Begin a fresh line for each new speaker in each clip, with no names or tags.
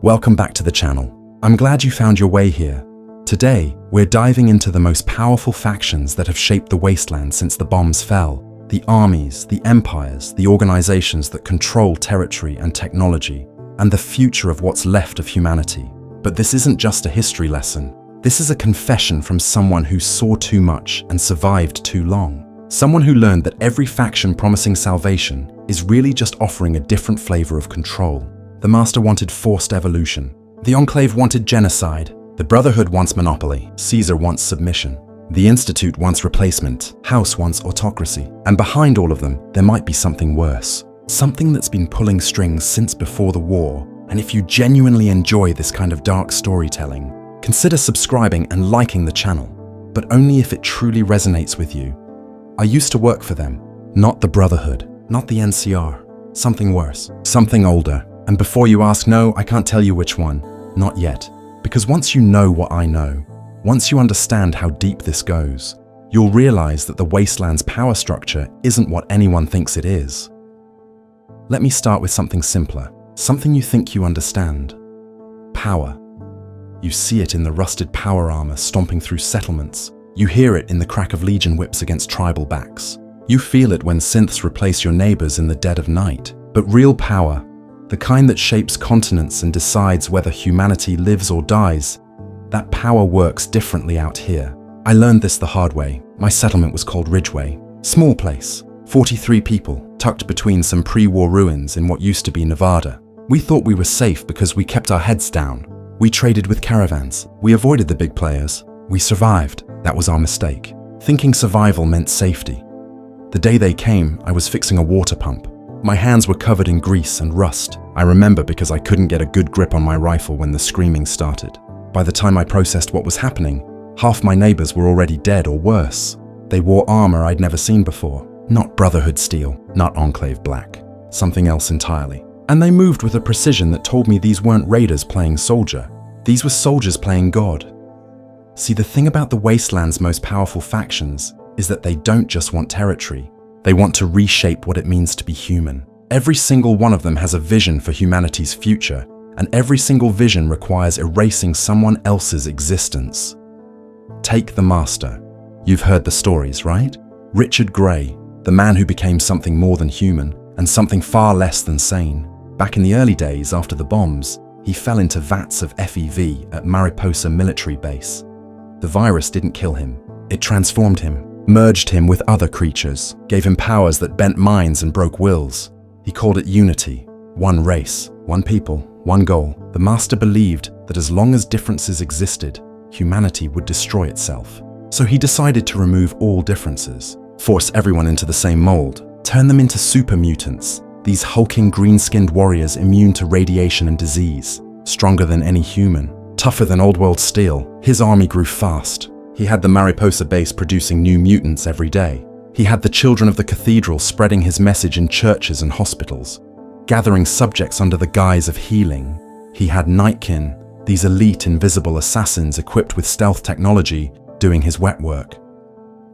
Welcome back to the channel. I'm glad you found your way here. Today, we're diving into the most powerful factions that have shaped the wasteland since the bombs fell. The armies, the empires, the organizations that control territory and technology, and the future of what's left of humanity. But this isn't just a history lesson. This is a confession from someone who saw too much and survived too long. Someone who learned that every faction promising salvation is really just offering a different flavor of control. The Master wanted forced evolution. The Enclave wanted genocide. The Brotherhood wants monopoly. Caesar wants submission. The Institute wants replacement. House wants autocracy. And behind all of them, there might be something worse. Something that's been pulling strings since before the war. And if you genuinely enjoy this kind of dark storytelling, consider subscribing and liking the channel, but only if it truly resonates with you. I used to work for them. Not the Brotherhood. Not the NCR. Something worse. Something older. And before you ask, no, I can't tell you which one. Not yet. Because once you know what I know, once you understand how deep this goes, you'll realize that the wasteland's power structure isn't what anyone thinks it is. Let me start with something simpler, something you think you understand. Power. You see it in the rusted power armor stomping through settlements. You hear it in the crack of legion whips against tribal backs. You feel it when synths replace your neighbors in the dead of night. But real power, the kind that shapes continents and decides whether humanity lives or dies, that power works differently out here. I learned this the hard way. My settlement was called Ridgeway. Small place, 43 people, tucked between some pre-war ruins in what used to be Nevada. We thought we were safe because we kept our heads down. We traded with caravans. We avoided the big players. We survived. That was our mistake. Thinking survival meant safety. The day they came, I was fixing a water pump. My hands were covered in grease and rust. I remember because I couldn't get a good grip on my rifle when the screaming started. By the time I processed what was happening, half my neighbors were already dead or worse. They wore armor I'd never seen before. Not Brotherhood Steel, not Enclave Black. Something else entirely. And they moved with a precision that told me these weren't raiders playing soldier. These were soldiers playing God. See, the thing about the wasteland's most powerful factions is that they don't just want territory. They want to reshape what it means to be human. Every single one of them has a vision for humanity's future, and every single vision requires erasing someone else's existence. Take the Master. You've heard the stories, right? Richard Gray, the man who became something more than human and something far less than sane. Back in the early days after the bombs, he fell into vats of FEV at Mariposa military base. The virus didn't kill him. It transformed him. Merged him with other creatures, gave him powers that bent minds and broke wills. He called it unity. One race, one people, one goal. The Master believed that as long as differences existed, humanity would destroy itself. So he decided to remove all differences, force everyone into the same mold, turn them into super mutants, these hulking green-skinned warriors immune to radiation and disease, stronger than any human, tougher than old-world steel. His army grew fast. He had the Mariposa base producing new mutants every day. He had the children of the cathedral spreading his message in churches and hospitals, gathering subjects under the guise of healing. He had Nightkin, these elite invisible assassins equipped with stealth technology, doing his wet work.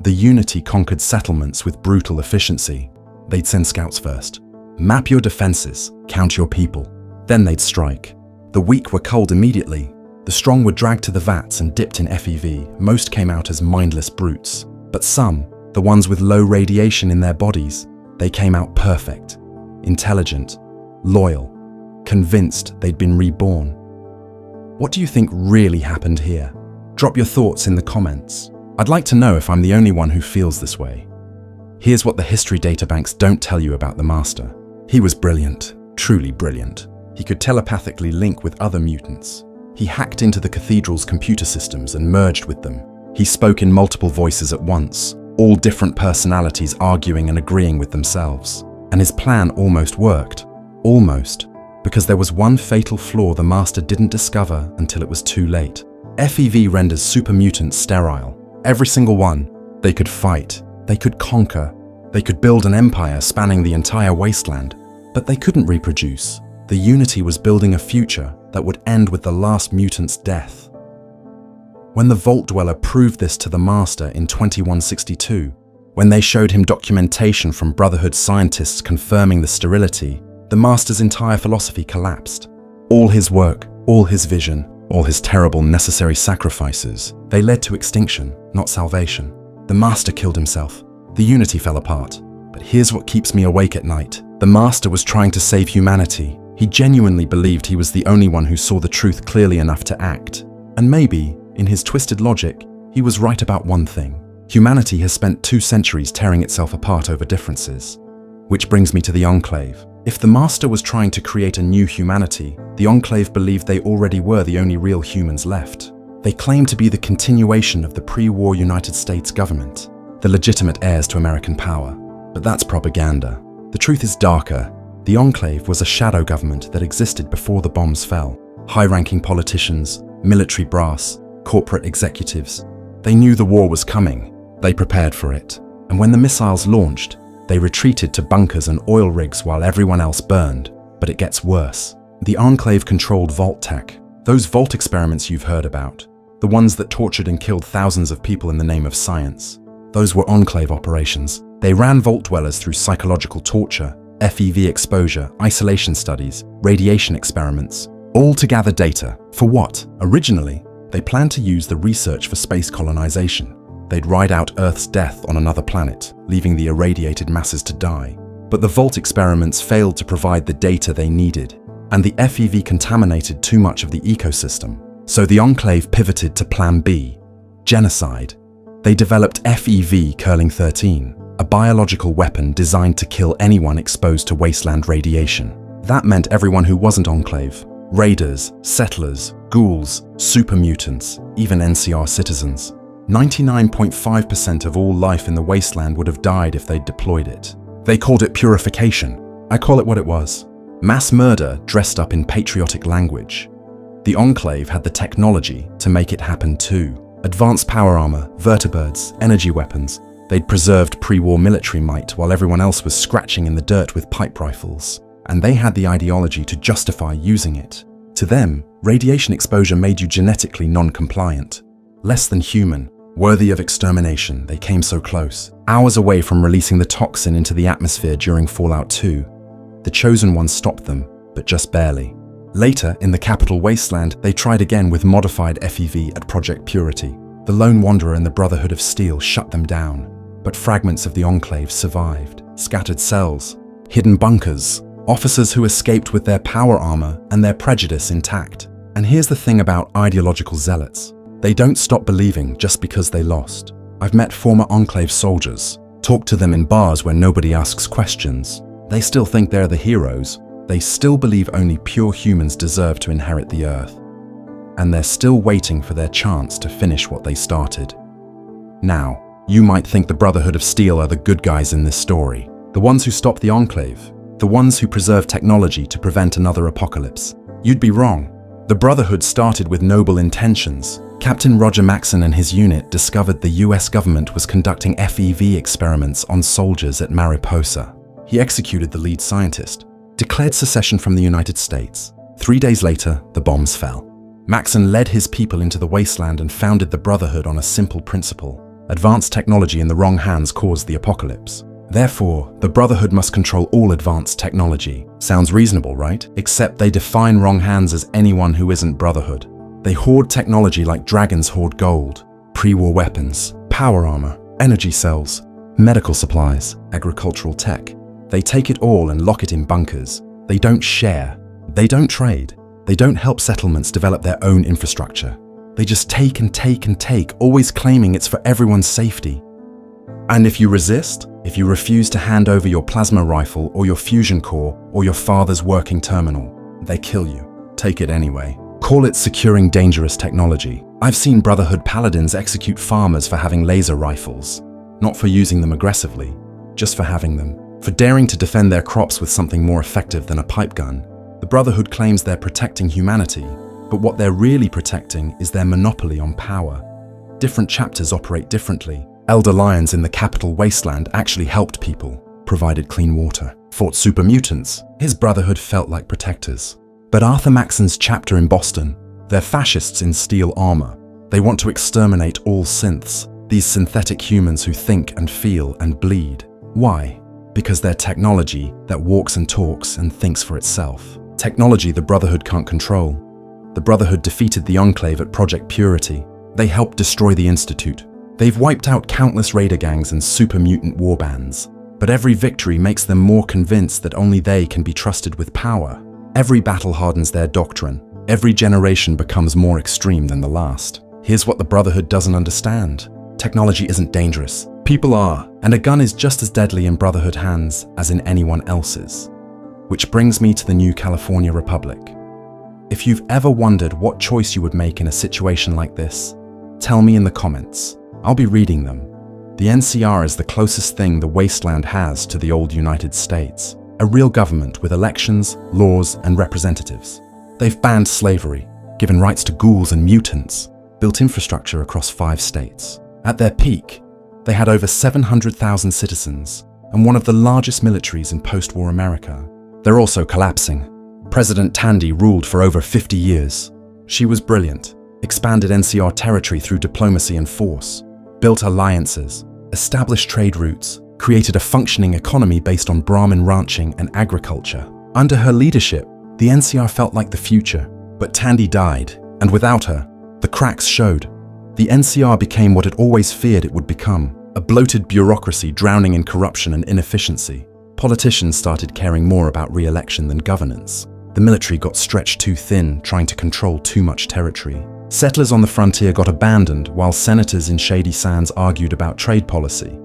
The Unity conquered settlements with brutal efficiency. They'd send scouts first. Map your defenses, count your people. Then they'd strike. The weak were culled immediately. The strong were dragged to the vats and dipped in FEV. Most came out as mindless brutes. But some, the ones with low radiation in their bodies, they came out perfect, intelligent, loyal, convinced they'd been reborn. What do you think really happened here? Drop your thoughts in the comments. I'd like to know if I'm the only one who feels this way. Here's what the history databanks don't tell you about the Master. He was brilliant, truly brilliant. He could telepathically link with other mutants. He hacked into the cathedral's computer systems and merged with them. He spoke in multiple voices at once, all different personalities arguing and agreeing with themselves. And his plan almost worked. Almost. Because there was one fatal flaw the Master didn't discover until it was too late. FEV renders super mutants sterile. Every single one. They could fight. They could conquer. They could build an empire spanning the entire wasteland. But they couldn't reproduce. The Unity was building a future that would end with the last mutant's death. When the Vault Dweller proved this to the Master in 2162, when they showed him documentation from Brotherhood scientists confirming the sterility, the Master's entire philosophy collapsed. All his work, All his vision, all his terrible necessary sacrifices, they led to extinction, not salvation. The Master killed himself. The Unity fell apart. But here's what keeps me awake at night. The Master was trying to save humanity. He genuinely believed he was the only one who saw the truth clearly enough to act. And maybe, in his twisted logic, he was right about one thing. Humanity has spent 2 centuries tearing itself apart over differences. Which brings me to the Enclave. If the Master was trying to create a new humanity, the Enclave believed they already were the only real humans left. They claimed to be the continuation of the pre-war United States government, the legitimate heirs to American power. But that's propaganda. The truth is darker. The Enclave was a shadow government that existed before the bombs fell. High-ranking politicians, military brass, corporate executives. They knew the war was coming. They prepared for it. And when the missiles launched, they retreated to bunkers and oil rigs while everyone else burned. But it gets worse. The Enclave controlled Vault-Tec, those vault experiments you've heard about, the ones that tortured and killed thousands of people in the name of science. Those were Enclave operations. They ran vault dwellers through psychological torture, FEV exposure, isolation studies, radiation experiments, all to gather data. For what? Originally, they planned to use the research for space colonization. They'd ride out Earth's death on another planet, leaving the irradiated masses to die. But the Vault experiments failed to provide the data they needed, and the FEV contaminated too much of the ecosystem. So the Enclave pivoted to Plan B, genocide. They developed FEV-13, a biological weapon designed to kill anyone exposed to wasteland radiation. That meant everyone who wasn't Enclave. Raiders, settlers, ghouls, super mutants, even NCR citizens. 99.5% of all life in the wasteland would have died if they'd deployed it. They called it purification. I call it what it was. Mass murder dressed up in patriotic language. The Enclave had the technology to make it happen too. Advanced power armor, vertibirds, energy weapons. They'd preserved pre-war military might while everyone else was scratching in the dirt with pipe rifles. And they had the ideology to justify using it. To them, radiation exposure made you genetically non-compliant. Less than human, worthy of extermination. They came so close, hours away from releasing the toxin into the atmosphere during Fallout 2. The Chosen Ones stopped them, but just barely. Later, in the capital wasteland, they tried again with modified FEV at Project Purity. The Lone Wanderer and the Brotherhood of Steel shut them down. But fragments of the Enclave survived. Scattered cells, hidden bunkers, officers who escaped with their power armor and their prejudice intact. And here's the thing about ideological zealots. They don't stop believing just because they lost. I've met former Enclave soldiers, talked to them in bars where nobody asks questions. They still think they're the heroes. They still believe only pure humans deserve to inherit the Earth. And they're still waiting for their chance to finish what they started. Now, you might think the Brotherhood of Steel are the good guys in this story. The ones who stopped the Enclave. The ones who preserve technology to prevent another apocalypse. You'd be wrong. The Brotherhood started with noble intentions. Captain Roger Maxson and his unit discovered the US government was conducting FEV experiments on soldiers at Mariposa. He executed the lead scientist, declared secession from the United States. 3 days later, the bombs fell. Maxson led his people into the wasteland and founded the Brotherhood on a simple principle. Advanced technology in the wrong hands caused the apocalypse. Therefore, the Brotherhood must control all advanced technology. Sounds reasonable, right? Except they define wrong hands as anyone who isn't Brotherhood. They hoard technology like dragons hoard gold. Pre-war weapons, power armor, energy cells, medical supplies, agricultural tech. They take it all and lock it in bunkers. They don't share. They don't trade. They don't help settlements develop their own infrastructure. They just take and take and take, always claiming it's for everyone's safety. And if you resist, if you refuse to hand over your plasma rifle or your fusion core or your father's working terminal, they kill you. Take it anyway. Call it securing dangerous technology. I've seen Brotherhood paladins execute farmers for having laser rifles. Not for using them aggressively, just for having them. For daring to defend their crops with something more effective than a pipe gun. The Brotherhood claims they're protecting humanity, but what they're really protecting is their monopoly on power. Different chapters operate differently. Elder Lions in the capital wasteland actually helped people, provided clean water, fought super mutants. His Brotherhood felt like protectors. But Arthur Maxson's chapter in Boston, they're fascists in steel armor. They want to exterminate all synths, these synthetic humans who think and feel and bleed. Why? Because they're technology that walks and talks and thinks for itself. Technology the Brotherhood can't control. The Brotherhood defeated the Enclave at Project Purity. They helped destroy the Institute. They've wiped out countless raider gangs and super mutant warbands. But every victory makes them more convinced that only they can be trusted with power. Every battle hardens their doctrine. Every generation becomes more extreme than the last. Here's what the Brotherhood doesn't understand. Technology isn't dangerous. People are, and a gun is just as deadly in Brotherhood hands as in anyone else's. Which brings me to the new California Republic. If you've ever wondered what choice you would make in a situation like this, tell me in the comments. I'll be reading them. The NCR is the closest thing the wasteland has to the old United States. A real government with elections, laws, and representatives. They've banned slavery, given rights to ghouls and mutants, built infrastructure across 5 states. At their peak, they had over 700,000 citizens and one of the largest militaries in post-war America. They're also collapsing. President Tandy ruled for over 50 years. She was brilliant, expanded NCR territory through diplomacy and force, built alliances, established trade routes, created a functioning economy based on Brahmin ranching and agriculture. Under her leadership, the NCR felt like the future, but Tandy died, and without her, the cracks showed. The NCR became what it always feared it would become, a bloated bureaucracy drowning in corruption and inefficiency. Politicians started caring more about re-election than governance. The military got stretched too thin, trying to control too much territory. Settlers on the frontier got abandoned, while senators in Shady Sands argued about trade policy.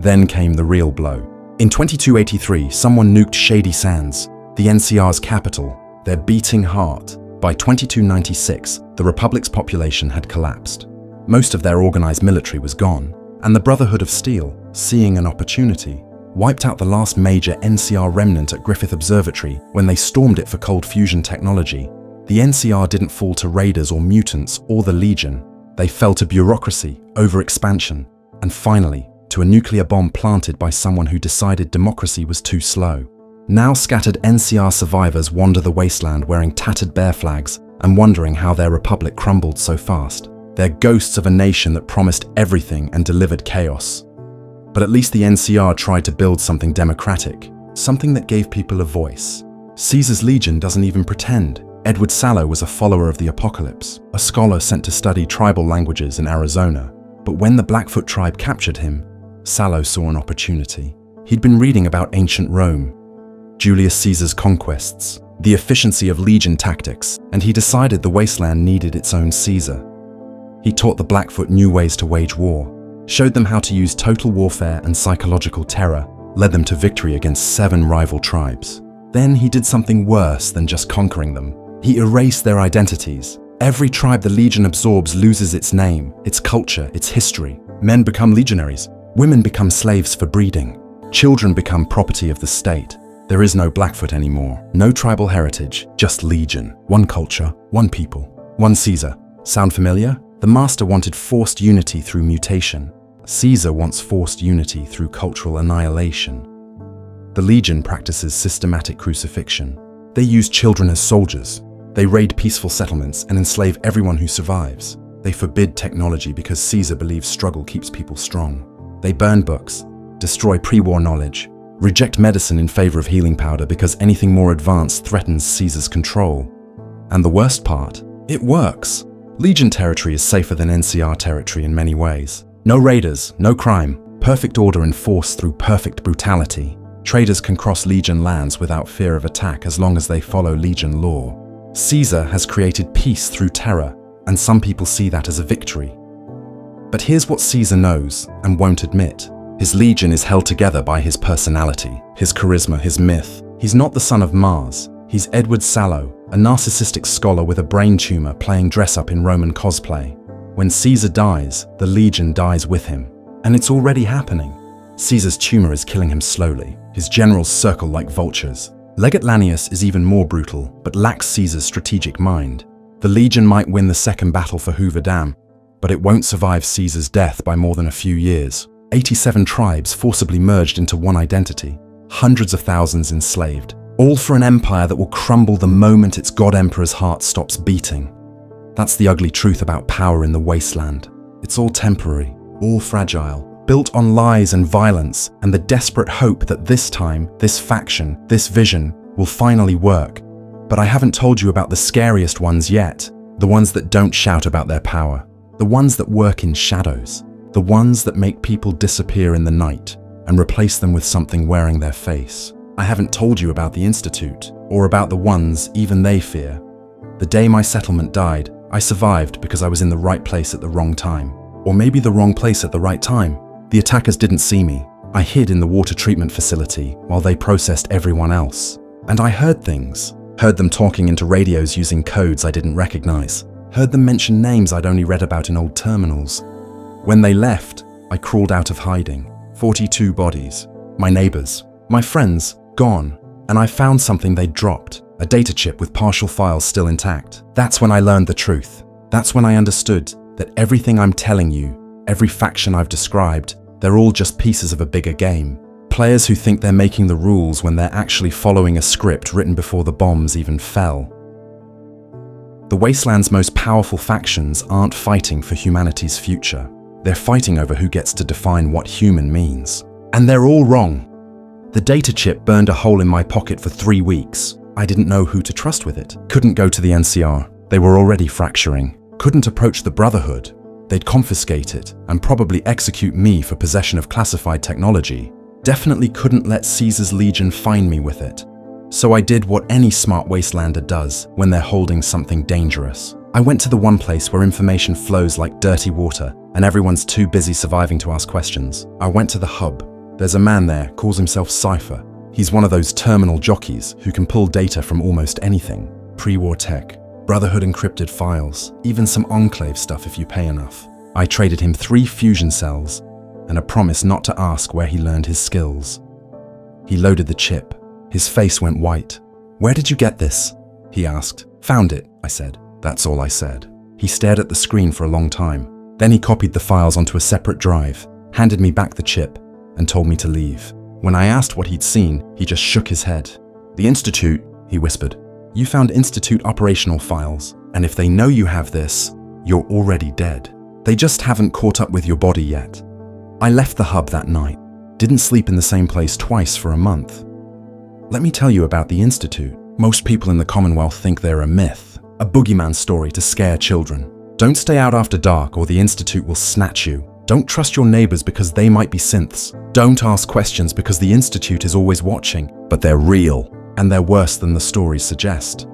Then came the real blow. In 2283, someone nuked Shady Sands, the NCR's capital, their beating heart. By 2296, the Republic's population had collapsed. Most of their organized military was gone, and the Brotherhood of Steel, seeing an opportunity, wiped out the last major NCR remnant at Griffith Observatory when they stormed it for cold fusion technology. The NCR didn't fall to raiders or mutants or the Legion. They fell to bureaucracy, overexpansion, and finally, to a nuclear bomb planted by someone who decided democracy was too slow. Now scattered NCR survivors wander the wasteland wearing tattered bear flags and wondering how their republic crumbled so fast. They're ghosts of a nation that promised everything and delivered chaos. But at least the NCR tried to build something democratic, something that gave people a voice. Caesar's Legion doesn't even pretend. Edward Sallow was a follower of the apocalypse, a scholar sent to study tribal languages in Arizona. But when the Blackfoot tribe captured him, Sallow saw an opportunity. He'd been reading about ancient Rome, Julius Caesar's conquests, the efficiency of legion tactics, and he decided the wasteland needed its own Caesar. He taught the Blackfoot new ways to wage war, showed them how to use total warfare and psychological terror, led them to victory against 7 rival tribes. Then he did something worse than just conquering them. He erased their identities. Every tribe the Legion absorbs loses its name, its culture, its history. Men become legionaries. Women become slaves for breeding. Children become property of the state. There is no Blackfoot anymore. No tribal heritage, just Legion. One culture, one people, one Caesar. Sound familiar? The Master wanted forced unity through mutation. Caesar wants forced unity through cultural annihilation. The Legion practices systematic crucifixion. They use children as soldiers. They raid peaceful settlements and enslave everyone who survives. They forbid technology because Caesar believes struggle keeps people strong. They burn books, destroy pre-war knowledge, reject medicine in favor of healing powder because anything more advanced threatens Caesar's control. And the worst part, it works. Legion territory is safer than NCR territory in many ways. No raiders, no crime, perfect order enforced through perfect brutality. Traders can cross Legion lands without fear of attack as long as they follow Legion law. Caesar has created peace through terror, and some people see that as a victory. But here's what Caesar knows and won't admit. His Legion is held together by his personality, his charisma, his myth. He's not the son of Mars. He's Edward Sallow, a narcissistic scholar with a brain tumor playing dress-up in Roman cosplay. When Caesar dies, the Legion dies with him. And it's already happening. Caesar's tumor is killing him slowly. His generals circle like vultures. Legate Lanius is even more brutal, but lacks Caesar's strategic mind. The Legion might win the second battle for Hoover Dam, but it won't survive Caesar's death by more than a few years. 87 tribes forcibly merged into one identity, hundreds of thousands enslaved, all for an empire that will crumble the moment its God Emperor's heart stops beating. That's the ugly truth about power in the wasteland. It's all temporary, all fragile, built on lies and violence, and the desperate hope that this time, this faction, this vision will finally work. But I haven't told you about the scariest ones yet. The ones that don't shout about their power. The ones that work in shadows. The ones that make people disappear in the night and replace them with something wearing their face. I haven't told you about the Institute, or about the ones even they fear. The day my settlement died, I survived because I was in the right place at the wrong time. Or maybe the wrong place at the right time. The attackers didn't see me. I hid in the water treatment facility while they processed everyone else. And I heard things. Heard them talking into radios using codes I didn't recognize. Heard them mention names I'd only read about in old terminals. When they left, I crawled out of hiding. 42 bodies. My neighbors. My friends. Gone. And I found something they'd dropped. A data chip with partial files still intact. That's when I learned the truth. That's when I understood that everything I'm telling you, every faction I've described, they're all just pieces of a bigger game. Players who think they're making the rules when they're actually following a script written before the bombs even fell. The Wasteland's most powerful factions aren't fighting for humanity's future. They're fighting over who gets to define what human means. And they're all wrong. The data chip burned a hole in my pocket for 3 weeks. I didn't know who to trust with it. Couldn't go to the NCR. They were already fracturing. Couldn't approach the Brotherhood. They'd confiscate it and probably execute me for possession of classified technology. Definitely couldn't let Caesar's Legion find me with it. So I did what any smart wastelander does when they're holding something dangerous. I went to the one place where information flows like dirty water and everyone's too busy surviving to ask questions. I went to the hub. There's a man there, calls himself Cypher. He's one of those terminal jockeys who can pull data from almost anything. Pre-war tech, Brotherhood encrypted files, even some Enclave stuff if you pay enough. I traded him 3 fusion cells and a promise not to ask where he learned his skills. He loaded the chip. His face went white. "Where did you get this?" he asked. "Found it," I said. That's all I said. He stared at the screen for a long time. Then he copied the files onto a separate drive, handed me back the chip, and told me to leave. When I asked what he'd seen, he just shook his head. "The Institute," he whispered. "You found Institute operational files, and if they know you have this, you're already dead. They just haven't caught up with your body yet." I left the hub that night. Didn't sleep in the same place twice for a month. Let me tell you about the Institute. Most people in the Commonwealth think they're a myth, a boogeyman story to scare children. Don't stay out after dark or the Institute will snatch you. Don't trust your neighbors because they might be synths. Don't ask questions because the Institute is always watching, but they're real, and they're worse than the stories suggest.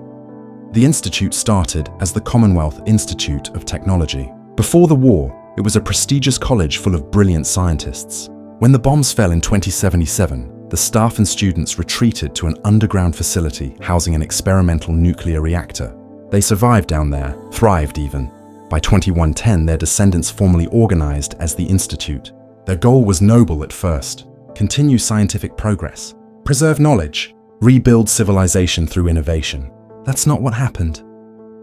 The Institute started as the Commonwealth Institute of Technology. Before the war, it was a prestigious college full of brilliant scientists. When the bombs fell in 2077, the staff and students retreated to an underground facility housing an experimental nuclear reactor. They survived down there, thrived even. By 2110, their descendants formally organized as the Institute. Their goal was noble at first: continue scientific progress, preserve knowledge, rebuild civilization through innovation. That's not what happened.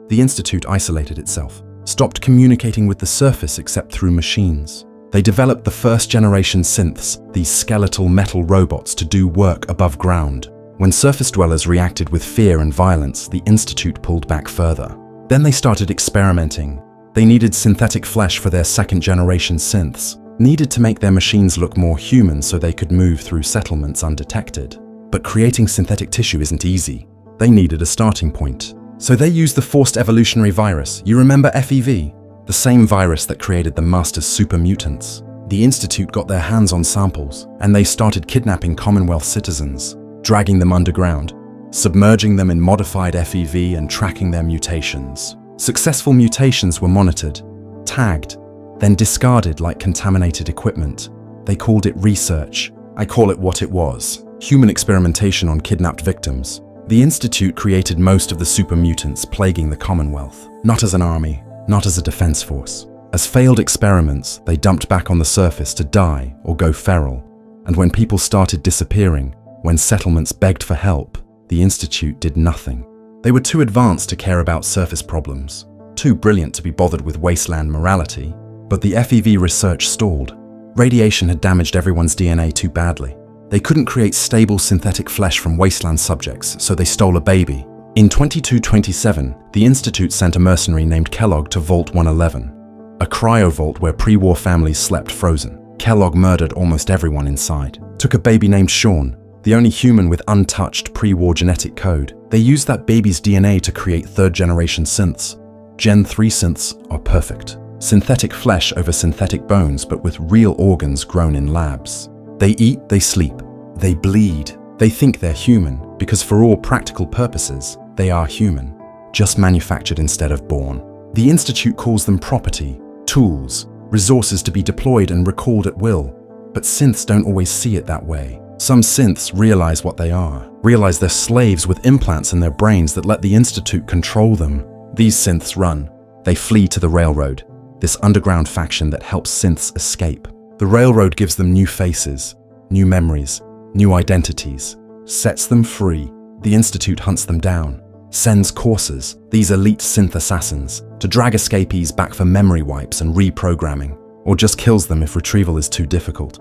The Institute isolated itself, stopped communicating with the surface except through machines. They developed the first-generation synths, these skeletal metal robots, to do work above ground. When surface dwellers reacted with fear and violence, the Institute pulled back further. Then they started experimenting. They needed synthetic flesh for their second-generation synths, needed to make their machines look more human so they could move through settlements undetected. But creating synthetic tissue isn't easy. They needed a starting point. So they used the forced evolutionary virus. You remember FEV? The same virus that created the Master's super mutants. The Institute got their hands on samples, and they started kidnapping Commonwealth citizens, dragging them underground, submerging them in modified FEV and tracking their mutations. Successful mutations were monitored, tagged, then discarded like contaminated equipment. They called it research. I call it what it was: human experimentation on kidnapped victims. The Institute created most of the super mutants plaguing the Commonwealth, not as an army, not as a defense force. As failed experiments, they dumped back on the surface to die or go feral. And when people started disappearing, when settlements begged for help, the Institute did nothing. They were too advanced to care about surface problems, too brilliant to be bothered with wasteland morality. But the FEV research stalled. Radiation had damaged everyone's DNA too badly. They couldn't create stable synthetic flesh from wasteland subjects, so they stole a baby. In 2227, the Institute sent a mercenary named Kellogg to Vault 111, a cryo-vault where pre-war families slept frozen. Kellogg murdered almost everyone inside. Took a baby named Sean. the only human with untouched pre-war genetic code. They used that baby's DNA to create third-generation synths. Gen 3 synths are perfect. Synthetic flesh over synthetic bones, but with real organs grown in labs. They eat, they sleep, they bleed. They think they're human, because for all practical purposes, they are human, just manufactured instead of born. The Institute calls them property, tools, resources to be deployed and recalled at will. But synths don't always see it that way. Some synths realize what they are, realize they're slaves with implants in their brains that let the Institute control them. These synths run. They flee to the Railroad, this underground faction that helps synths escape. The Railroad gives them new faces, new memories, new identities, sets them free. The Institute hunts them down, sends coursers, these elite synth assassins, to drag escapees back for memory wipes and reprogramming, or just kills them if retrieval is too difficult.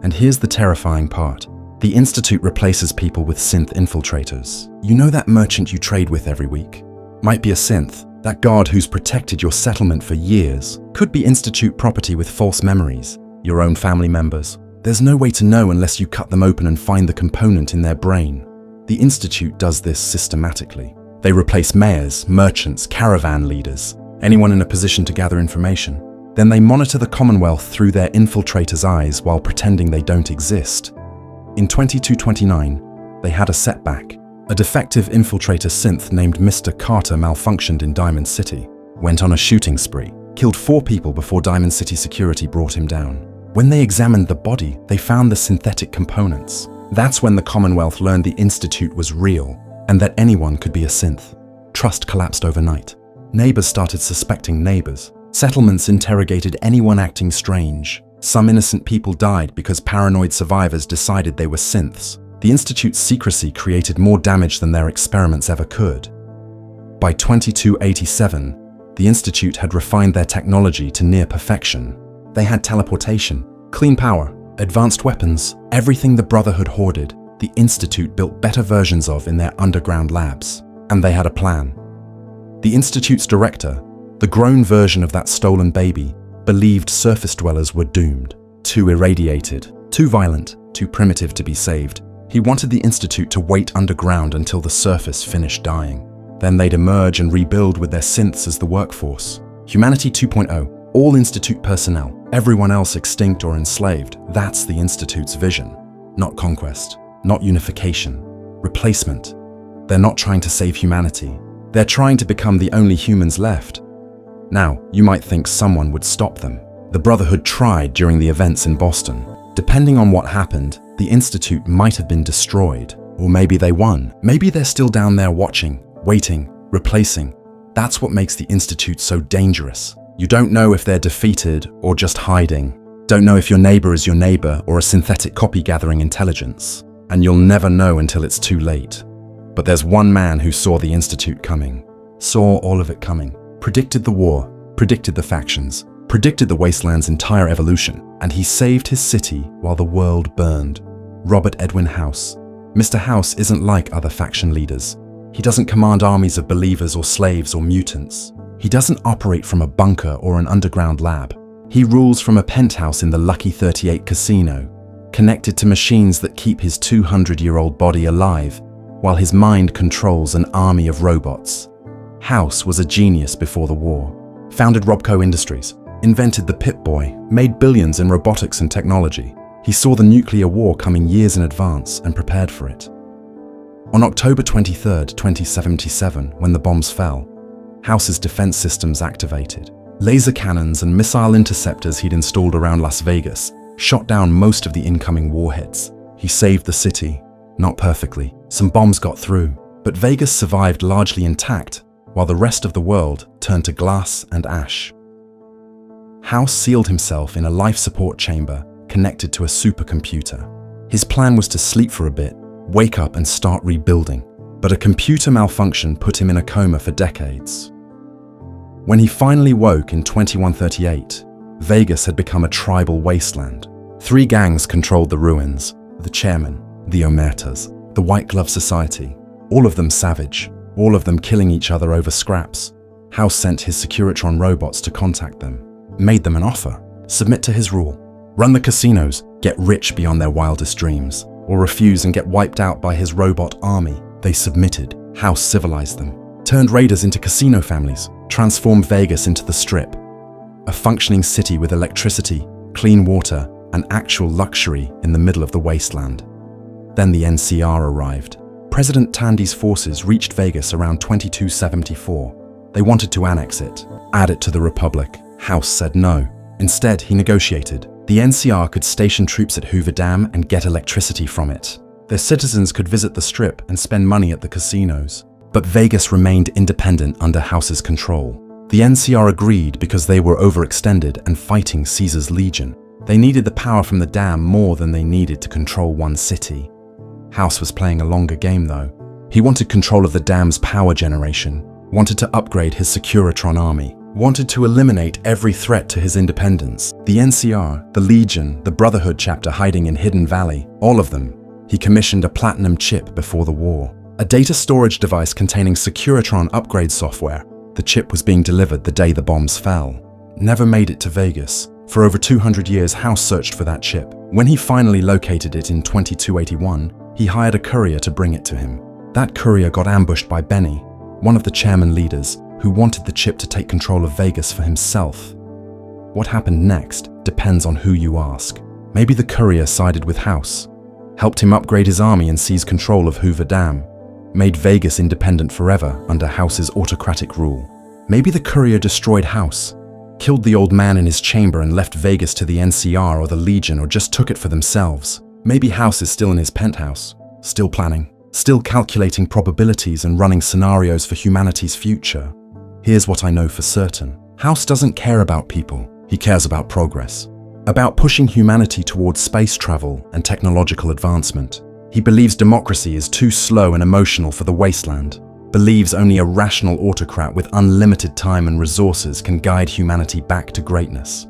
And here's the terrifying part. The Institute replaces people with synth infiltrators. You know that merchant you trade with every week? Might be a synth. That guard who's protected your settlement for years. Could be Institute property with false memories. Your own family members. There's no way to know unless you cut them open and find the component in their brain. The Institute does this systematically. They replace mayors, merchants, caravan leaders, anyone in a position to gather information. Then they monitor the Commonwealth through their infiltrators' eyes while pretending they don't exist. In 2229, they had a setback. A defective infiltrator synth named Mr. Carter malfunctioned in Diamond City, went on a shooting spree, killed 4 people before Diamond City security brought him down. When they examined the body, they found the synthetic components. That's when the Commonwealth learned the Institute was real, and that anyone could be a synth. Trust collapsed overnight. Neighbors started suspecting neighbors. Settlements interrogated anyone acting strange. Some innocent people died because paranoid survivors decided they were synths. The Institute's secrecy created more damage than their experiments ever could. By 2287, the Institute had refined their technology to near perfection. They had teleportation, clean power, advanced weapons, everything the Brotherhood hoarded. The Institute built better versions of in their underground labs. And they had a plan. The Institute's director, the grown version of that stolen baby, believed surface dwellers were doomed. Too irradiated, too violent, too primitive to be saved. He wanted the Institute to wait underground until the surface finished dying. Then they'd emerge and rebuild with their synths as the workforce. Humanity 2.0, all Institute personnel, everyone else extinct or enslaved. That's the Institute's vision. Not conquest, not unification, replacement. They're not trying to save humanity. They're trying to become the only humans left. Now, you might think someone would stop them. The Brotherhood tried during the events in Boston. Depending on what happened, the Institute might have been destroyed. Or maybe they won. Maybe they're still down there watching, waiting, replacing. That's what makes the Institute so dangerous. You don't know if they're defeated or just hiding. Don't know if your neighbor is your neighbor or a synthetic copy gathering intelligence. And you'll never know until it's too late. But there's one man who saw the Institute coming. Saw all of it coming. Predicted the war, predicted the factions, predicted the wasteland's entire evolution, and he saved his city while the world burned. Robert Edwin House. Mr. House isn't like other faction leaders. He doesn't command armies of believers or slaves or mutants. He doesn't operate from a bunker or an underground lab. He rules from a penthouse in the Lucky 38 casino, connected to machines that keep his 200-year-old body alive, while his mind controls an army of robots. House was a genius before the war. Founded Robco Industries, invented the Pip-Boy, made billions in robotics and technology. He saw the nuclear war coming years in advance and prepared for it. On October 23, 2077, when the bombs fell, House's defense systems activated. Laser cannons and missile interceptors he'd installed around Las Vegas shot down most of the incoming warheads. He saved the city. Not perfectly. Some bombs got through, but Vegas survived largely intact, while the rest of the world turned to glass and ash. House sealed himself in a life support chamber connected to a supercomputer. His plan was to sleep for a bit, wake up and start rebuilding, but a computer malfunction put him in a coma for decades. When he finally woke in 2138, Vegas had become a tribal wasteland. 3 gangs controlled the ruins: the chairman, the Omertas, the White Glove Society, all of them savage, all of them killing each other over scraps. House sent his Securitron robots to contact them, made them an offer: submit to his rule, run the casinos, get rich beyond their wildest dreams. or refuse and get wiped out by his robot army. They submitted. House civilized them, turned raiders into casino families, transformed Vegas into the Strip. A functioning city with electricity, clean water, and actual luxury in the middle of the wasteland. Then the NCR arrived. President Tandy's forces reached Vegas around 2274. They wanted to annex it, add it to the Republic. House said no. Instead, he negotiated. The NCR could station troops at Hoover Dam and get electricity from it. Their citizens could visit the Strip and spend money at the casinos. But Vegas remained independent under House's control. The NCR agreed because they were overextended and fighting Caesar's Legion. They needed the power from the dam more than they needed to control one city. House was playing a longer game though. He wanted control of the dam's power generation, wanted to upgrade his Securitron army, wanted to eliminate every threat to his independence. The NCR, the Legion, the Brotherhood chapter hiding in Hidden Valley, all of them. He commissioned a platinum chip before the war, a data storage device containing Securitron upgrade software. The chip was being delivered the day the bombs fell. Never made it to Vegas. For over 200 years, House searched for that chip. When he finally located it in 2281, he hired a courier to bring it to him. That courier got ambushed by Benny, one of the chairman leaders, who wanted the chip to take control of Vegas for himself. What happened next depends on who you ask. Maybe the courier sided with House, helped him upgrade his army and seize control of Hoover Dam, made Vegas independent forever under House's autocratic rule. Maybe the courier destroyed House, killed the old man in his chamber and left Vegas to the NCR or the Legion, or just took it for themselves. Maybe House is still in his penthouse, still planning, still calculating probabilities and running scenarios for humanity's future. Here's what I know for certain. House doesn't care about people. He cares about progress, about pushing humanity towards space travel and technological advancement. He believes democracy is too slow and emotional for the wasteland, believes only a rational autocrat with unlimited time and resources can guide humanity back to greatness.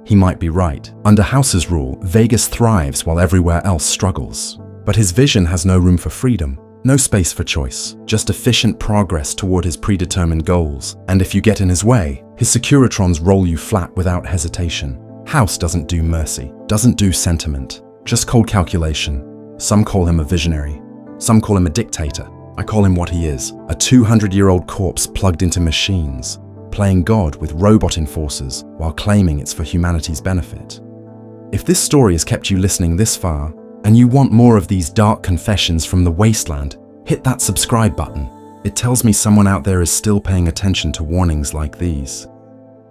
He might be right. Under House's rule, Vegas thrives while everywhere else struggles. But his vision has no room for freedom, no space for choice, just efficient progress toward his predetermined goals. And if you get in his way, his Securitrons roll you flat without hesitation. House doesn't do mercy, doesn't do sentiment, just cold calculation. Some call him a visionary, some call him a dictator. I call him what he is, a 200-year-old corpse plugged into machines, playing God with robot enforcers while claiming it's for humanity's benefit. If this story has kept you listening this far, and you want more of these dark confessions from the wasteland, hit that subscribe button. It tells me someone out there is still paying attention to warnings like these.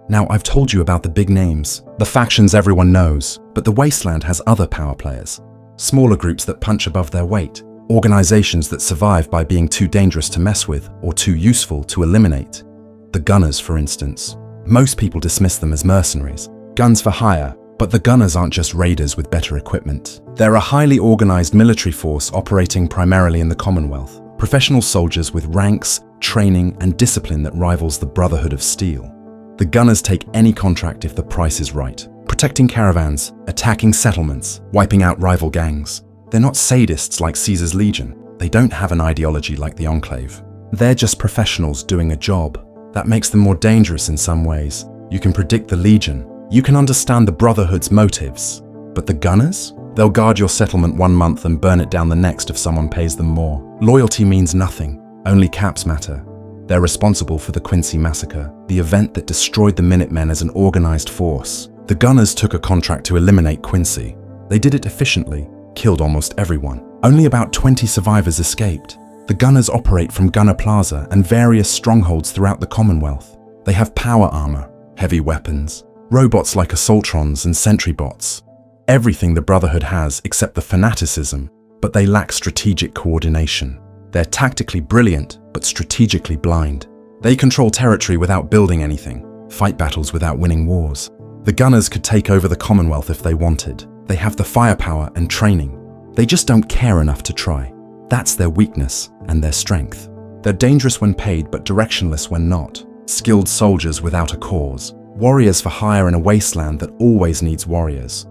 Now, I've told you about the big names, the factions everyone knows, but the wasteland has other power players. Smaller groups that punch above their weight, organizations that survive by being too dangerous to mess with or too useful to eliminate. The Gunners, for instance. Most people dismiss them as mercenaries, guns for hire, but the Gunners aren't just raiders with better equipment. They're a highly organized military force operating primarily in the Commonwealth, professional soldiers with ranks, training, and discipline that rivals the Brotherhood of Steel. The Gunners take any contract if the price is right, protecting caravans, attacking settlements, wiping out rival gangs. They're not sadists like Caesar's Legion. They don't have an ideology like the Enclave. They're just professionals doing a job. That makes them more dangerous in some ways. You can predict the Legion. You can understand the Brotherhood's motives. But the Gunners? They'll guard your settlement 1 month and burn it down the next if someone pays them more. Loyalty means nothing. Only caps matter. They're responsible for the Quincy Massacre, the event that destroyed the Minutemen as an organized force. The Gunners took a contract to eliminate Quincy. They did it efficiently, killed almost everyone. Only about 20 survivors escaped. The Gunners operate from Gunner Plaza and various strongholds throughout the Commonwealth. They have power armor, heavy weapons, robots like assaultrons and sentry bots. Everything the Brotherhood has except the fanaticism, but they lack strategic coordination. They're tactically brilliant, but strategically blind. They control territory without building anything, fight battles without winning wars. The Gunners could take over the Commonwealth if they wanted. They have the firepower and training. They just don't care enough to try. That's their weakness and their strength. They're dangerous when paid, but directionless when not. Skilled soldiers without a cause. Warriors for hire in a wasteland that always needs warriors.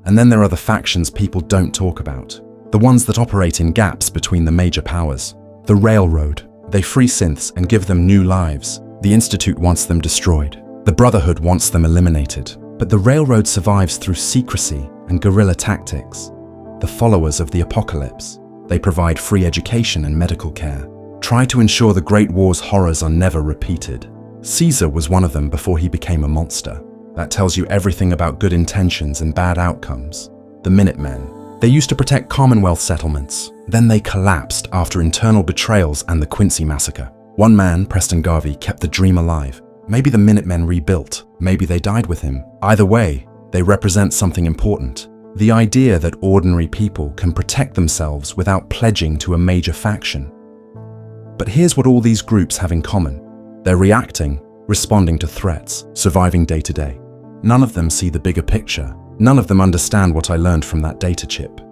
And then there are the factions people don't talk about. The ones that operate in gaps between the major powers. The Railroad. They free synths and give them new lives. The Institute wants them destroyed. The Brotherhood wants them eliminated. But the Railroad survives through secrecy and guerrilla tactics. the followers of the apocalypse. They provide free education and medical care, try to ensure the Great War's horrors are never repeated. Caesar was one of them before he became a monster. That tells you everything about good intentions and bad outcomes. The Minutemen. They used to protect Commonwealth settlements. Then they collapsed after internal betrayals and the Quincy Massacre. One man, Preston Garvey, kept the dream alive. Maybe the Minutemen rebuilt. Maybe they died with him. Either way, they represent something important. The idea that ordinary people can protect themselves without pledging to a major faction. But here's what all these groups have in common. They're reacting, responding to threats, surviving day to day. None of them see the bigger picture. None of them understand what I learned from that data chip.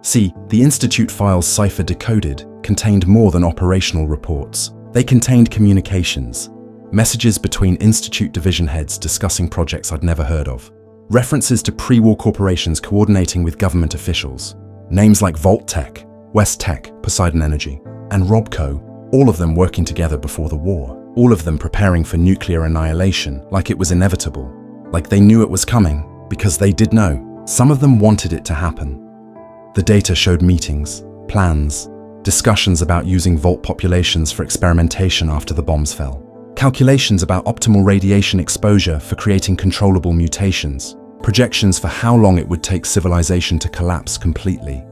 See, the Institute files Cypher decoded contained more than operational reports. They contained communications, messages between Institute division heads discussing projects I'd never heard of, references to pre-war corporations coordinating with government officials, names like Vault-Tec, West-Tec, Poseidon Energy, and Robco, all of them working together before the war, all of them preparing for nuclear annihilation like it was inevitable, like they knew it was coming, because they did know. Some of them wanted it to happen. The data showed meetings, plans, discussions about using Vault populations for experimentation after the bombs fell, calculations about optimal radiation exposure for creating controllable mutations, projections for how long it would take civilization to collapse completely.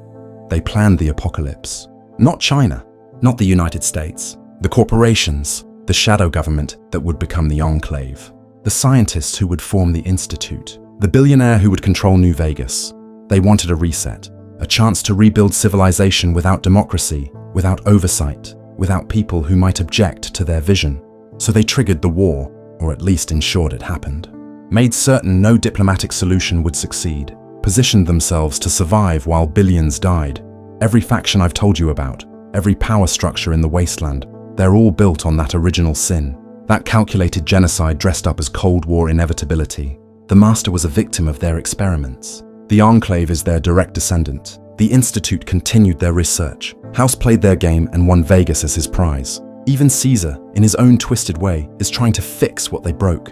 They planned the apocalypse. Not China, not the United States, the corporations, the shadow government that would become the Enclave, the scientists who would form the Institute, the billionaire who would control New Vegas. They wanted a reset, a chance to rebuild civilization without democracy, without oversight, without people who might object to their vision. So they triggered the war, or at least ensured it happened. Made certain no diplomatic solution would succeed, positioned themselves to survive while billions died. Every faction I've told you about, every power structure in the wasteland, they're all built on that original sin, that calculated genocide dressed up as Cold War inevitability. The Master was a victim of their experiments. The Enclave is their direct descendant. The Institute continued their research. House played their game and won Vegas as his prize. Even Caesar, in his own twisted way, is trying to fix what they broke.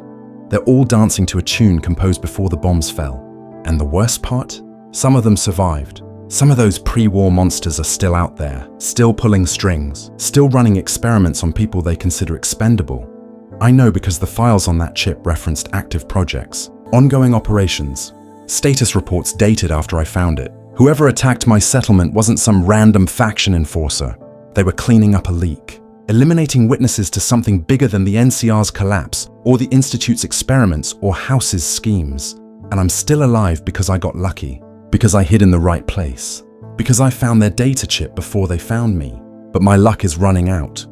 They're all dancing to a tune composed before the bombs fell. And the worst part? Some of them survived. Some of those pre-war monsters are still out there, still pulling strings, still running experiments on people they consider expendable. I know because the files on that chip referenced active projects, ongoing operations, status reports dated after I found it. Whoever attacked my settlement wasn't some random faction enforcer. They were cleaning up a leak, eliminating witnesses to something bigger than the NCR's collapse, or the Institute's experiments, or House's schemes. And I'm still alive because I got lucky, because I hid in the right place, because I found their data chip before they found me. But my luck is running out.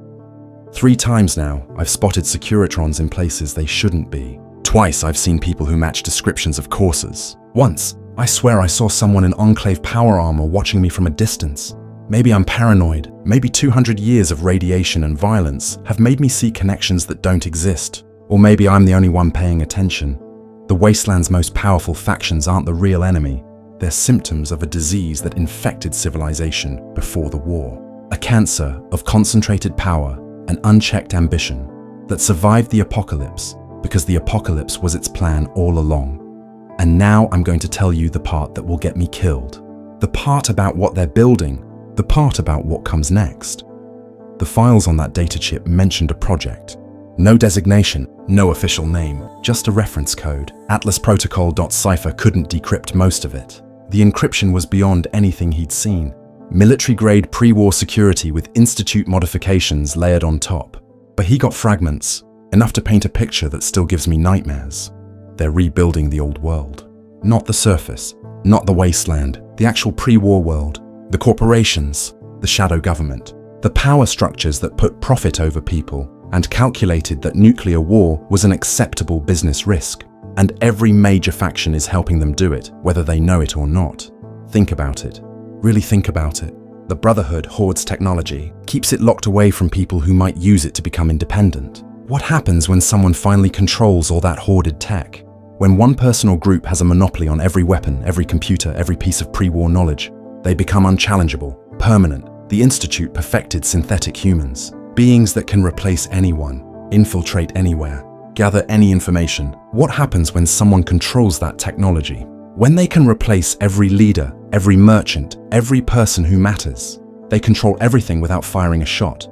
3 times now, I've spotted Securitrons in places they shouldn't be. Twice I've seen people who match descriptions of coursers. Once, I swear I saw someone in Enclave power armor watching me from a distance. Maybe I'm paranoid. Maybe 200 years of radiation and violence have made me see connections that don't exist. Or maybe I'm the only one paying attention. The Wasteland's most powerful factions aren't the real enemy. They're symptoms of a disease that infected civilization before the war. A cancer of concentrated power and unchecked ambition that survived the apocalypse because the apocalypse was its plan all along. And now I'm going to tell you the part that will get me killed. The part about what they're building, the part about what comes next. The files on that data chip mentioned a project. No designation, no official name, just a reference code. Atlas Protocol.cipher couldn't decrypt most of it. The encryption was beyond anything he'd seen. Military-grade pre-war security with Institute modifications layered on top. But he got fragments, enough to paint a picture that still gives me nightmares. They're rebuilding the old world. Not the surface, not the wasteland, the actual pre-war world. The corporations, the shadow government, the power structures that put profit over people and calculated that nuclear war was an acceptable business risk. And every major faction is helping them do it, whether they know it or not. Think about it. Really think about it. The Brotherhood hoards technology, keeps it locked away from people who might use it to become independent. What happens when someone finally controls all that hoarded tech? When one person or group has a monopoly on every weapon, every computer, every piece of pre-war knowledge, they become unchallengeable, permanent. The Institute perfected synthetic humans, beings that can replace anyone, infiltrate anywhere, gather any information. What happens when someone controls that technology? When they can replace every leader, every merchant, every person who matters, they control everything without firing a shot.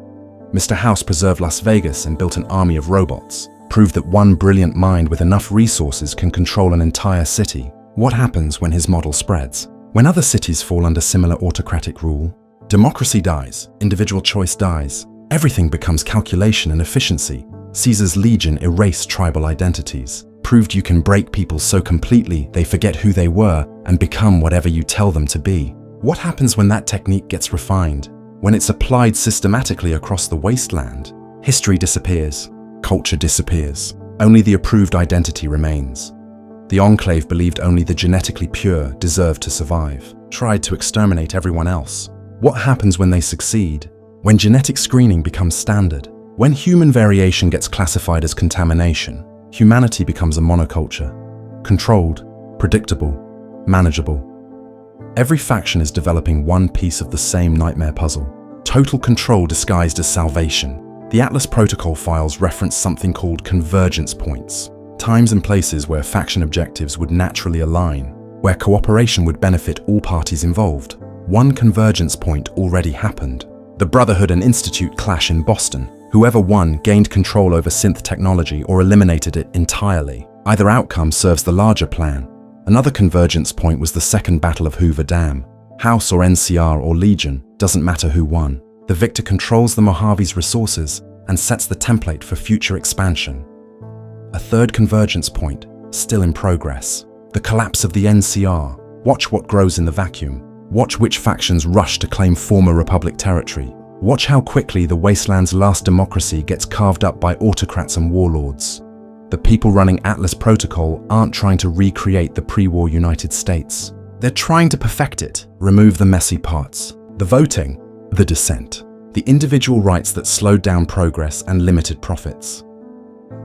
Mr. House preserved Las Vegas and built an army of robots, proved that one brilliant mind with enough resources can control an entire city. What happens when his model spreads? When other cities fall under similar autocratic rule, democracy dies, individual choice dies, everything becomes calculation and efficiency. Caesar's legion erased tribal identities, proved you can break people so completely they forget who they were and become whatever you tell them to be. What happens when that technique gets refined? When it's applied systematically across the wasteland, history disappears, culture disappears, only the approved identity remains. The Enclave believed only the genetically pure deserved to survive, tried to exterminate everyone else. What happens when they succeed? When genetic screening becomes standard? When human variation gets classified as contamination, humanity becomes a monoculture, controlled, predictable, manageable. Every faction is developing one piece of the same nightmare puzzle. Total control disguised as salvation. The Atlas Protocol files reference something called convergence points, times and places where faction objectives would naturally align, where cooperation would benefit all parties involved. One convergence point already happened. The Brotherhood and Institute clash in Boston. Whoever won gained control over synth technology or eliminated it entirely. Either outcome serves the larger plan. Another convergence point was the Second Battle of Hoover Dam. House or NCR or Legion, doesn't matter who won. The victor controls the Mojave's resources and sets the template for future expansion. A third convergence point, still in progress. The collapse of the NCR. Watch what grows in the vacuum. Watch which factions rush to claim former Republic territory. Watch how quickly the wasteland's last democracy gets carved up by autocrats and warlords. The people running Atlas Protocol aren't trying to recreate the pre-war United States. They're trying to perfect it, remove the messy parts. The voting, the dissent, the individual rights that slowed down progress and limited profits.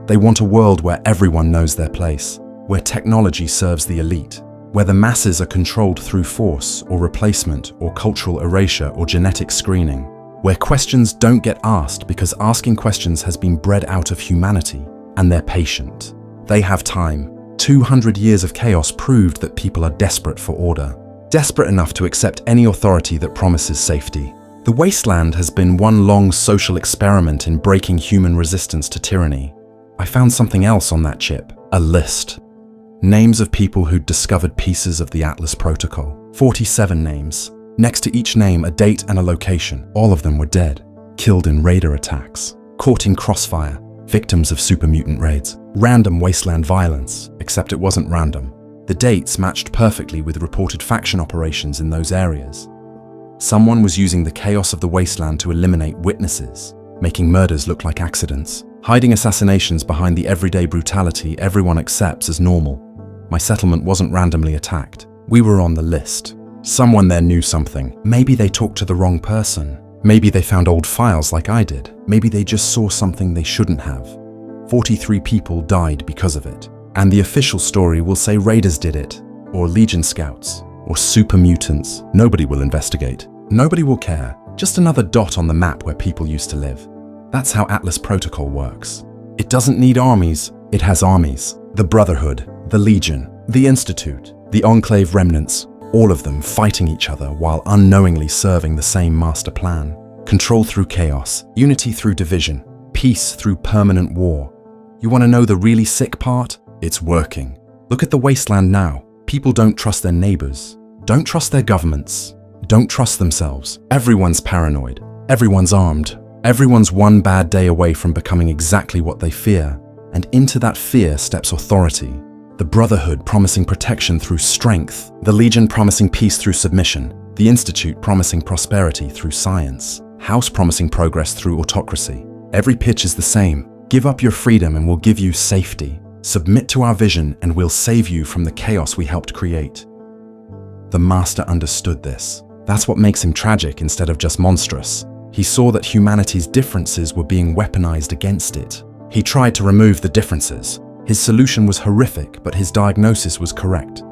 They want a world where everyone knows their place, where technology serves the elite, where the masses are controlled through force or replacement or cultural erasure or genetic screening, where questions don't get asked because asking questions has been bred out of humanity. And they're patient. They have time. 200 years of chaos proved that people are desperate for order, desperate enough to accept any authority that promises safety. The wasteland has been one long social experiment in breaking human resistance to tyranny. I found something else on that chip, a list. Names of people who'd discovered pieces of the Atlas Protocol. 47 names. Next to each name, a date and a location. All of them were dead, killed in raider attacks, caught in crossfire, victims of super mutant raids. Random wasteland violence, except it wasn't random. The dates matched perfectly with reported faction operations in those areas. Someone was using the chaos of the wasteland to eliminate witnesses, making murders look like accidents, hiding assassinations behind the everyday brutality everyone accepts as normal. My settlement wasn't randomly attacked. We were on the list. Someone there knew something. Maybe they talked to the wrong person. Maybe they found old files like I did. Maybe they just saw something they shouldn't have. 43 people died because of it. And the official story will say raiders did it, or Legion scouts, or super mutants. Nobody will investigate. Nobody will care. Just another dot on the map where people used to live. That's how Atlas Protocol works. It doesn't need armies, it has armies. The Brotherhood, the Legion, the Institute, the Enclave remnants, all of them fighting each other while unknowingly serving the same master plan. Control through chaos, unity through division, peace through permanent war. You want to know the really sick part? It's working. Look at the wasteland now. People don't trust their neighbors, don't trust their governments, don't trust themselves. Everyone's paranoid, everyone's armed, everyone's one bad day away from becoming exactly what they fear. And into that fear steps authority. The Brotherhood promising protection through strength, the Legion promising peace through submission, the Institute promising prosperity through science, House promising progress through autocracy. Every pitch is the same. Give up your freedom and we'll give you safety. Submit to our vision and we'll save you from the chaos we helped create. The Master understood this. That's what makes him tragic instead of just monstrous. He saw that humanity's differences were being weaponized against it. He tried to remove the differences. His solution was horrific, but his diagnosis was correct.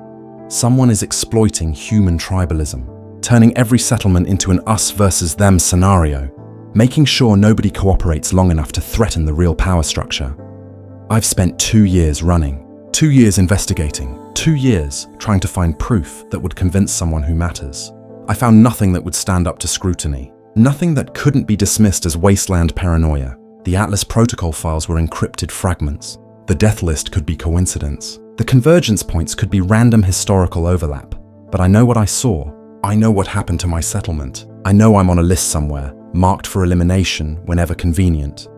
Someone is exploiting human tribalism, turning every settlement into an us versus them scenario, making sure nobody cooperates long enough to threaten the real power structure. I've spent 2 years running, 2 years investigating, 2 years trying to find proof that would convince someone who matters. I found nothing that would stand up to scrutiny, nothing that couldn't be dismissed as wasteland paranoia. The Atlas protocol files were encrypted fragments. The death list could be coincidence. The convergence points could be random historical overlap. But I know what I saw. I know what happened to my settlement. I know I'm on a list somewhere, marked for elimination whenever convenient.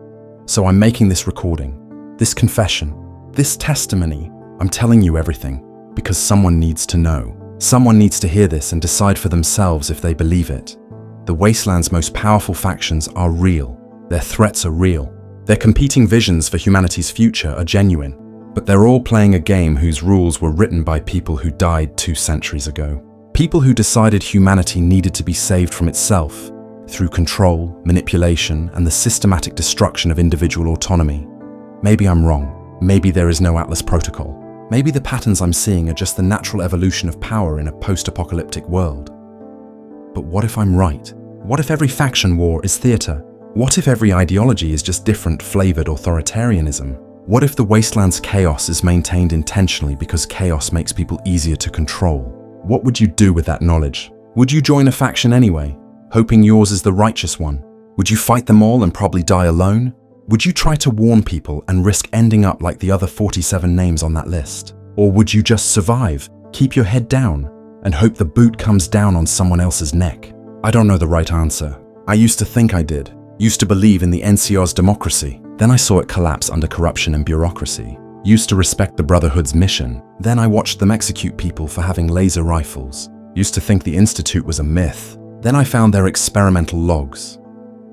So I'm making this recording, this confession, this testimony. I'm telling you everything because someone needs to know. Someone needs to hear this and decide for themselves if they believe it. The Wasteland's most powerful factions are real. Their threats are real. Their competing visions for humanity's future are genuine. But they're all playing a game whose rules were written by people who died 2 centuries ago. People who decided humanity needed to be saved from itself through control, manipulation, and the systematic destruction of individual autonomy. Maybe I'm wrong. Maybe there is no Atlas protocol. Maybe the patterns I'm seeing are just the natural evolution of power in a post-apocalyptic world. But what if I'm right? What if every faction war is theater? What if every ideology is just different flavored authoritarianism? What if the Wasteland's chaos is maintained intentionally because chaos makes people easier to control? What would you do with that knowledge? Would you join a faction anyway, hoping yours is the righteous one? Would you fight them all and probably die alone? Would you try to warn people and risk ending up like the other 47 names on that list? Or would you just survive, keep your head down, and hope the boot comes down on someone else's neck? I don't know the right answer. I used to think I did. Used to believe in the NCR's democracy. Then I saw it collapse under corruption and bureaucracy. Used to respect the Brotherhood's mission. Then I watched them execute people for having laser rifles. Used to think the Institute was a myth. Then I found their experimental logs.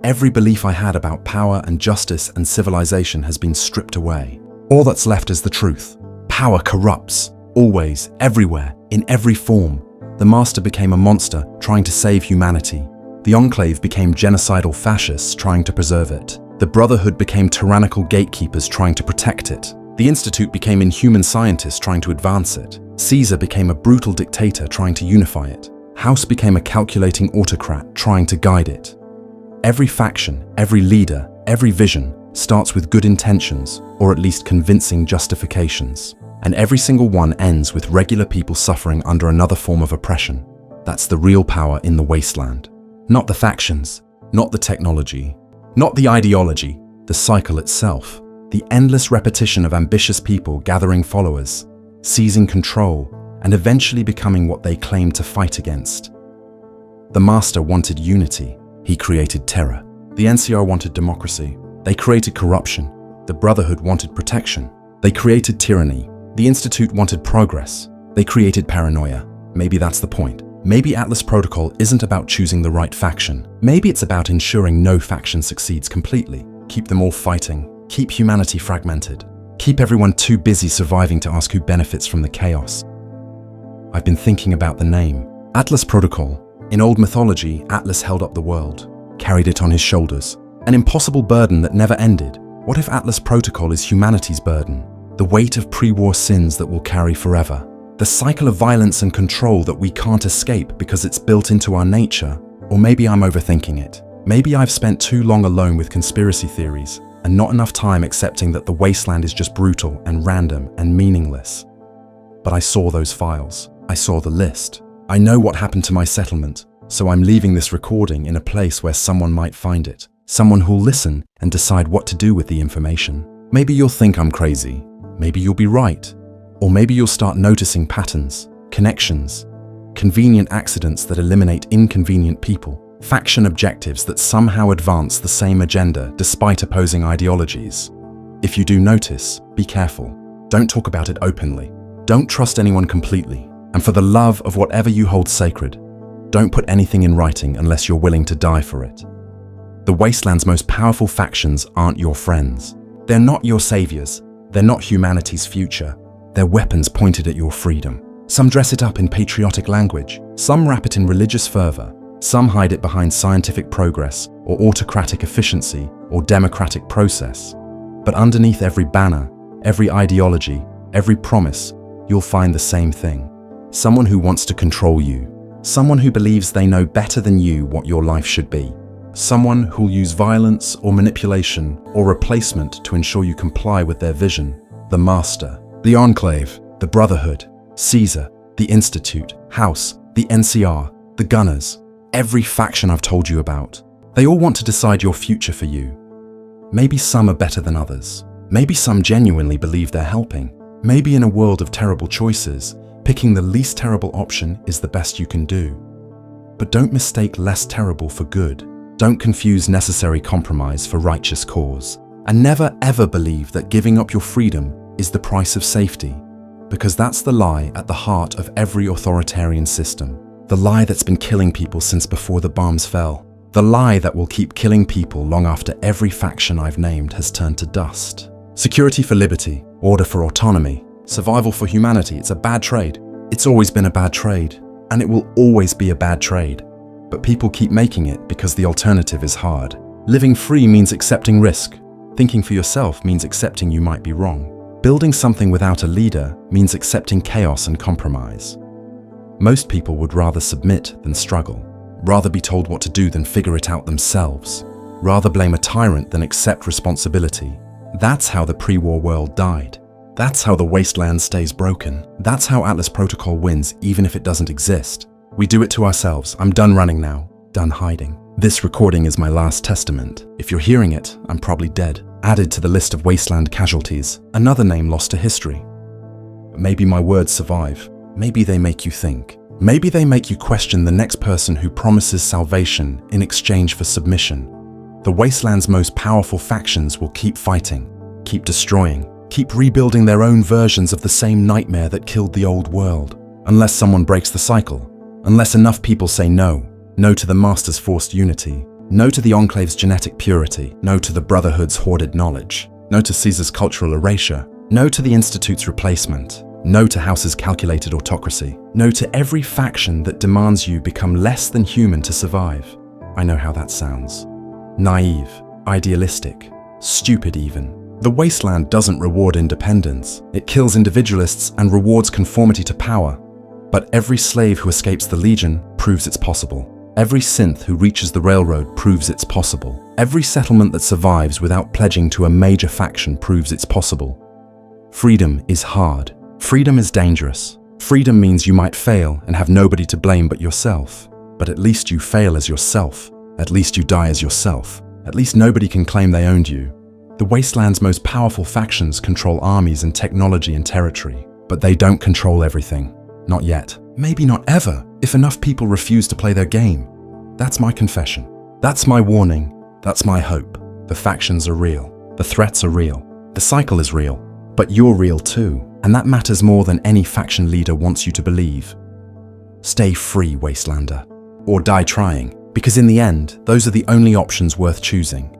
Every belief I had about power and justice and civilization has been stripped away. All that's left is the truth. Power corrupts. Always, everywhere, in every form. The Master became a monster trying to save humanity. The Enclave became genocidal fascists trying to preserve it. The Brotherhood became tyrannical gatekeepers trying to protect it. The Institute became inhuman scientists trying to advance it. Caesar became a brutal dictator trying to unify it. House became a calculating autocrat trying to guide it. Every faction, every leader, every vision starts with good intentions, or at least convincing justifications. And every single one ends with regular people suffering under another form of oppression. That's the real power in the Wasteland. Not the factions, not the technology, not the ideology, the cycle itself. The endless repetition of ambitious people gathering followers, seizing control, and eventually becoming what they claim to fight against. The Master wanted unity. He created terror. The NCR wanted democracy. They created corruption. The Brotherhood wanted protection. They created tyranny. The Institute wanted progress. They created paranoia. Maybe that's the point. Maybe Atlas Protocol isn't about choosing the right faction. Maybe it's about ensuring no faction succeeds completely. Keep them all fighting. Keep humanity fragmented. Keep everyone too busy surviving to ask who benefits from the chaos. I've been thinking about the name. Atlas Protocol. In old mythology, Atlas held up the world, carried it on his shoulders. An impossible burden that never ended. What if Atlas Protocol is humanity's burden? The weight of pre-war sins that will carry forever. The cycle of violence and control that we can't escape because it's built into our nature. Or maybe I'm overthinking it. Maybe I've spent too long alone with conspiracy theories and not enough time accepting that the Wasteland is just brutal and random and meaningless. But I saw those files. I saw the list. I know what happened to my settlement, so I'm leaving this recording in a place where someone might find it. Someone who'll listen and decide what to do with the information. Maybe you'll think I'm crazy. Maybe you'll be right. Or maybe you'll start noticing patterns, connections, convenient accidents that eliminate inconvenient people, faction objectives that somehow advance the same agenda despite opposing ideologies. If you do notice, be careful. Don't talk about it openly. Don't trust anyone completely. And for the love of whatever you hold sacred, don't put anything in writing unless you're willing to die for it. The Wasteland's most powerful factions aren't your friends. They're not your saviors. They're not humanity's future. They're weapons pointed at your freedom. Some dress it up in patriotic language. Some wrap it in religious fervor. Some hide it behind scientific progress or autocratic efficiency or democratic process. But underneath every banner, every ideology, every promise, you'll find the same thing. Someone who wants to control you. Someone who believes they know better than you what your life should be. Someone who'll use violence or manipulation or replacement to ensure you comply with their vision. The Master. The Enclave, the Brotherhood, Caesar, the Institute, House, the NCR, the Gunners, every faction I've told you about. They all want to decide your future for you. Maybe some are better than others. Maybe some genuinely believe they're helping. Maybe in a world of terrible choices, picking the least terrible option is the best you can do. But don't mistake less terrible for good. Don't confuse necessary compromise for righteous cause. And never ever believe that giving up your freedom is the price of safety, because that's the lie at the heart of every authoritarian system. The lie that's been killing people since before the bombs fell. The lie that will keep killing people long after every faction I've named has turned to dust. Security for liberty, order for autonomy, survival for humanity, it's a bad trade. It's always been a bad trade, and it will always be a bad trade. But people keep making it because the alternative is hard. Living free means accepting risk. Thinking for yourself means accepting you might be wrong. Building something without a leader means accepting chaos and compromise. Most people would rather submit than struggle, rather be told what to do than figure it out themselves, rather blame a tyrant than accept responsibility. That's how the pre-war world died. That's how the wasteland stays broken. That's how Atlas Protocol wins even if it doesn't exist. We do it to ourselves. I'm done running now, done hiding. This recording is my last testament. If you're hearing it, I'm probably dead. Added to the list of wasteland casualties, another name lost to history. But maybe my words survive. Maybe they make you think. Maybe they make you question the next person who promises salvation in exchange for submission. The wasteland's most powerful factions will keep fighting, keep destroying, keep rebuilding their own versions of the same nightmare that killed the old world. Unless someone breaks the cycle, unless enough people say no. No to the Master's forced unity. No to the Enclave's genetic purity. No to the Brotherhood's hoarded knowledge. No to Caesar's cultural erasure. No to the Institute's replacement. No to House's calculated autocracy. No to every faction that demands you become less than human to survive. I know how that sounds. Naive, idealistic, stupid even. The wasteland doesn't reward independence. It kills individualists and rewards conformity to power. But every slave who escapes the Legion proves it's possible. Every synth who reaches the railroad proves it's possible. Every settlement that survives without pledging to a major faction proves it's possible. Freedom is hard. Freedom is dangerous. Freedom means you might fail and have nobody to blame but yourself. But at least you fail as yourself. At least you die as yourself. At least nobody can claim they owned you. The wasteland's most powerful factions control armies and technology and territory. But they don't control everything. Not yet. Maybe not ever, if enough people refuse to play their game. That's my confession. That's my warning. That's my hope. The factions are real. The threats are real. The cycle is real. But you're real too. And that matters more than any faction leader wants you to believe. Stay free, Wastelander. Or die trying. Because in the end, those are the only options worth choosing.